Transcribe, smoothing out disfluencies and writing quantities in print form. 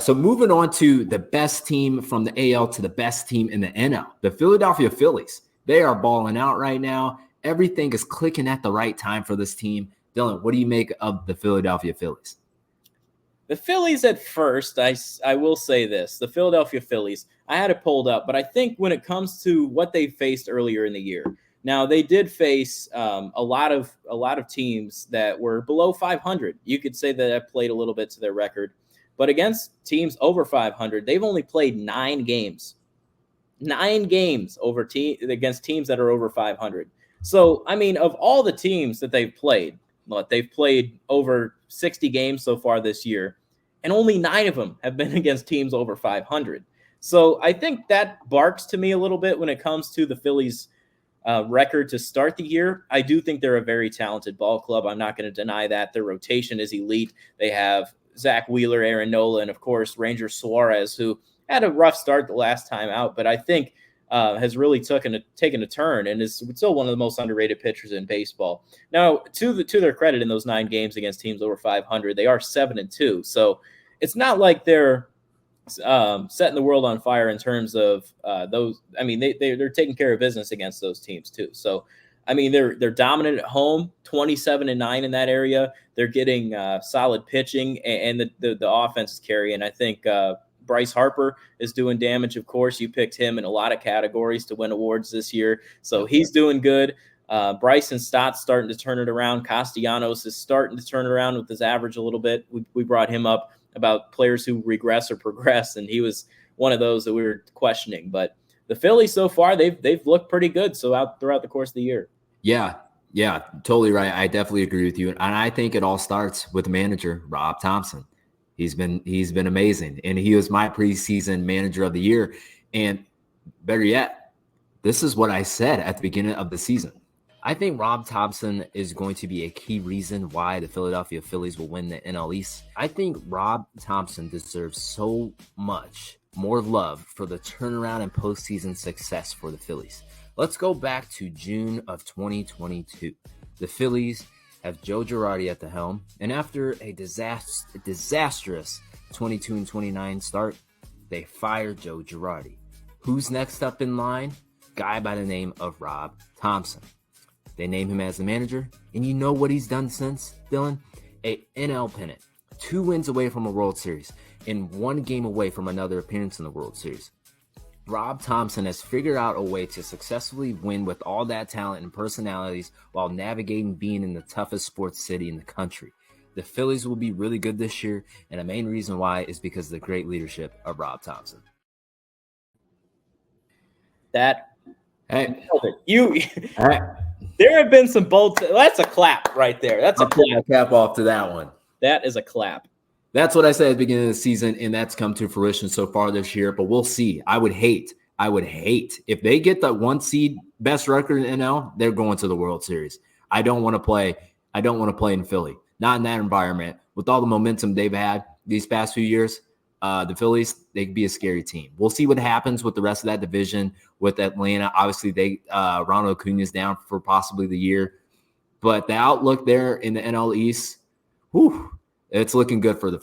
So moving on to the best team from the AL to the best team in the NL, the Philadelphia Phillies. They are balling out right now. Everything is clicking at the right time for this team. Dylan, what do you make of the Philadelphia Phillies? The Phillies at first, I will say this, the Philadelphia Phillies, I had it pulled up, but I think when it comes to what they faced earlier in the year, now they did face a lot of teams that were below 500. You could say that played a little bit to their record, but against teams over 500, they've only played 9 games. 9 games against teams that are over 500. So, I mean, of all the teams that they've played over 60 games so far this year, and only 9 of them have been against teams over 500. So I think that barks to me a little bit when it comes to the Phillies' record to start the year. I do think they're a very talented ball club. I'm not going to deny that. Their rotation is elite. They have Zach Wheeler, Aaron Nola, and, of course, Ranger Suarez, who had a rough start the last time out, but I think has really taken a turn and is still one of the most underrated pitchers in baseball. Now, to their credit, in those 9 games against teams over 500, they are 7-2. So it's not like they're setting the world on fire in terms of those. I mean, they're taking care of business against those teams too. So, I mean, they're dominant at home, 27-9 in that area. They're getting solid pitching, and the offense is carrying. I think Bryce Harper is doing damage, of course. You picked him in a lot of categories to win awards this year, so he's doing good. Bryson Stott's starting to turn it around. Castellanos is starting to turn it around with his average a little bit. We brought him up about players who regress or progress, and he was one of those that we were questioning. But the Phillies so far, they've looked pretty good throughout the course of the year. Yeah, totally right. I definitely agree with you, and I think it all starts with the manager, Rob Thompson. He's been amazing, and he was my preseason manager of the year. And better yet, this is what I said at the beginning of the season. I think Rob Thompson is going to be a key reason why the Philadelphia Phillies will win the NL East. I think Rob Thompson deserves so much more love for the turnaround and postseason success for the Phillies. Let's go back to June of 2022. The Phillies have Joe Girardi at the helm, and after a disastrous 22-29 start, they fired Joe Girardi. Who's next up in line? Guy by the name of Rob Thompson. They name him as the manager, and you know what he's done since, Dylan? A NL pennant, 2 wins away from a World Series, and 1 game away from another appearance in the World Series. Rob Thompson has figured out a way to successfully win with all that talent and personalities while navigating being in the toughest sports city in the country. The Phillies will be really good this year, and the main reason why is because of the great leadership of Rob Thompson. There have been some bold. That's a clap right there. That's a clap. Cap off to that one. That is a clap. That's what I said at the beginning of the season, and that's come to fruition so far this year. But we'll see. I would hate if they get the 1 seed best record in NL, they're going to the World Series. I don't want to play in Philly. Not in that environment. With all the momentum they've had these past few years, the Phillies, they could be a scary team. We'll see what happens with the rest of that division with Atlanta. Obviously, Ronald Acuna's down for possibly the year. But the outlook there in the NL East, it's looking good for the